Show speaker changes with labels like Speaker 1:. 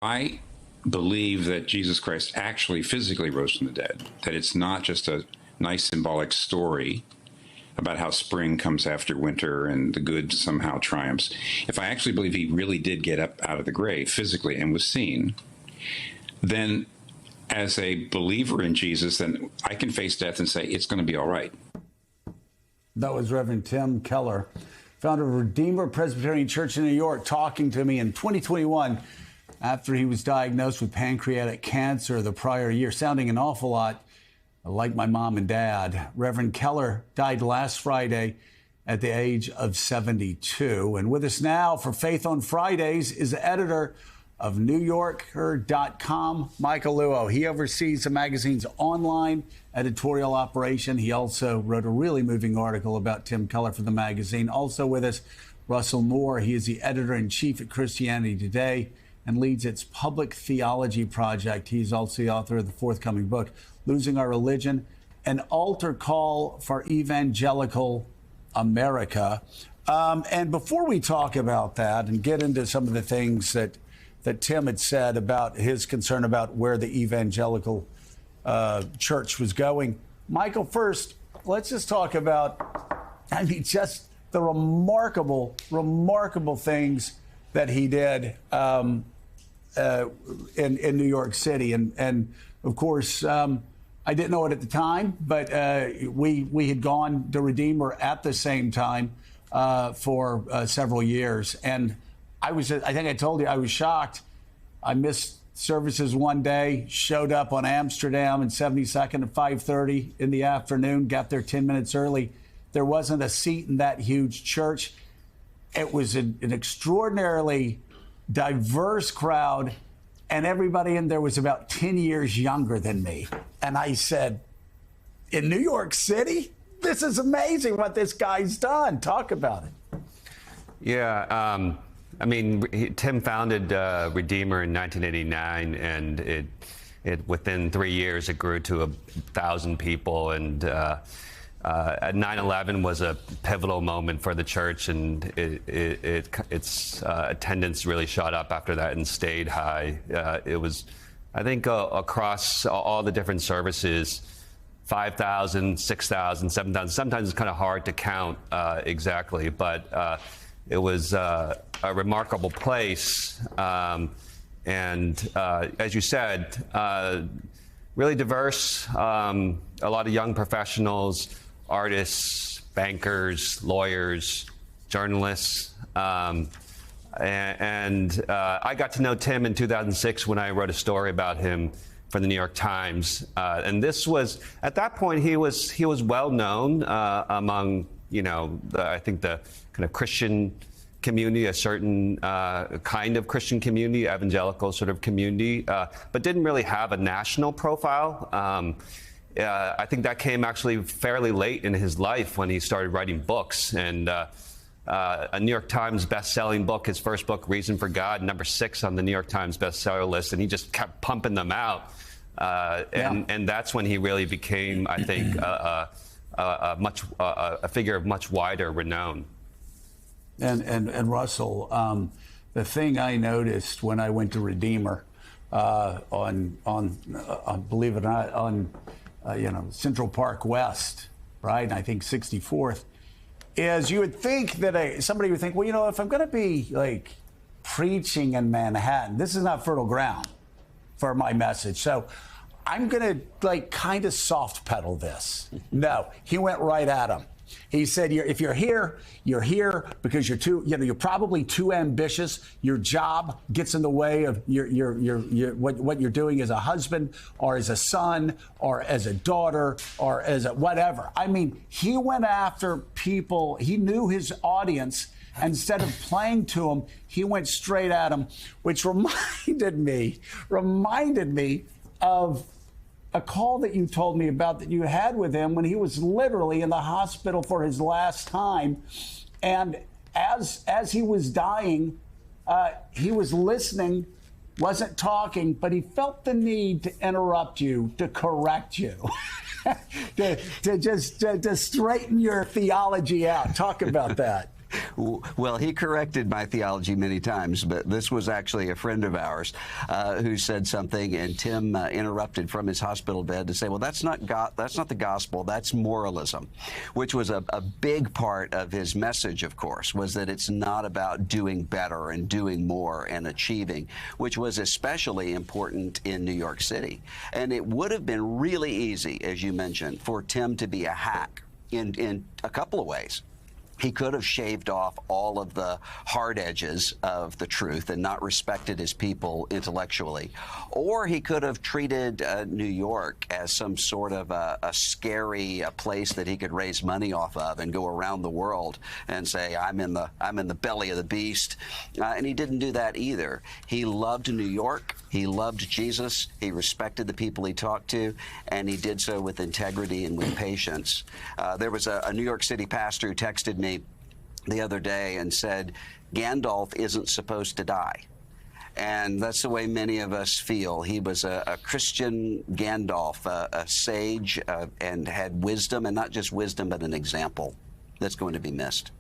Speaker 1: I believe that Jesus Christ actually physically rose from the dead, that it's not just a nice symbolic story about how spring comes after winter and the good somehow triumphs. If I actually believe he really did get up out of the grave physically and was seen, then as a believer in Jesus, then I can face death and say, it's going to be all right.
Speaker 2: That was Reverend Tim Keller, founder of Redeemer Presbyterian Church in New York, talking to me in 2021 after he was diagnosed with pancreatic cancer the prior year, sounding an awful lot like my mom and dad. Reverend Keller died last Friday at the age of 72. And with us now for Faith on Fridays is the editor of NewYorker.com, Michael Luo. He oversees the magazine's online editorial operation. He also wrote a really moving article about Tim Keller for the magazine. Also with us, Russell Moore. He is the editor-in-chief at Christianity Today and leads its public theology project. He's also the author of the forthcoming book, Losing Our Religion, an altar call for evangelical America. And before we talk about that and get into some of the things that Tim had said about his concern about where the evangelical church was going, Michael, first, let's just talk about, just the remarkable things that he did in New York City. And of course, I didn't know it at the time, but we had gone to Redeemer at the same time for several years. And I think I told you, I was shocked. I missed services one day, showed up on Amsterdam and 72nd at 5:30 in the afternoon, got there 10 minutes early. There wasn't a seat in that huge church. It was an extraordinarily diverse crowd, and everybody in there was about 10 years younger than me. And I said, in New York City? This is amazing what this guy's done. Talk about it.
Speaker 3: Yeah, Tim founded Redeemer in 1989, and it within 3 years it grew to 1,000 people, and 9/11 was a pivotal moment for the church, and its attendance really shot up after that and stayed high. It was, I think, across all the different services, 5,000, 6,000, 7,000. Sometimes it's kind of hard to count exactly, but it was a remarkable place. And as you said, really diverse, a lot of young professionals, artists, bankers, lawyers, journalists. And I got to know Tim in 2006 when I wrote a story about him for the New York Times. And this was, at that point, he was well known among, I think the kind of Christian community, a certain kind of Christian community, evangelical sort of community, but didn't really have a national profile. I think that came actually fairly late in his life when he started writing books. And a New York Times best-selling book, his first book, Reason for God, number 6 on the New York Times bestseller list, and he just kept pumping them out. And that's when he really became, I think, a figure of much wider renown.
Speaker 2: And Russell, the thing I noticed when I went to Redeemer on believe it or not, on Central Park West, right? And I think 64th, is you would think that somebody would think, well, if I'm going to be like preaching in Manhattan, this is not fertile ground for my message. So I'm going to kind of soft pedal this. No, he went right at him. He said, if you're here because you're probably too ambitious. Your job gets in the way of what you're doing as a husband or as a son or as a daughter or as a whatever. I mean, he went after people. He knew his audience. Instead of playing to him, he went straight at him, which reminded me of a call that you told me about that you had with him when he was literally in the hospital for his last time. And as he was dying, he was listening, wasn't talking, but he felt the need to interrupt you, to correct you, to straighten your theology out. Talk about that.
Speaker 4: Well, he corrected my theology many times, but this was actually a friend of ours who said something, and Tim interrupted from his hospital bed to say, well, that's not the gospel, that's moralism, which was a big part of his message, of course, was that it's not about doing better and doing more and achieving, which was especially important in New York City. And it would have been really easy, as you mentioned, for Tim to be a hack in a couple of ways. He could have shaved off all of the hard edges of the truth and not respected his people intellectually. Or he could have treated New York as some sort of a scary place that he could raise money off of and go around the world and say, I'm in the belly of the beast. And he didn't do that either. He loved New York. He loved Jesus. He respected the people he talked to, and he did so with integrity and with patience. There was a New York City pastor who texted me the other day and said, Gandalf isn't supposed to die. And that's the way many of us feel. He was a Christian Gandalf, a sage, and had wisdom, and not just wisdom, but an example that's going to be missed.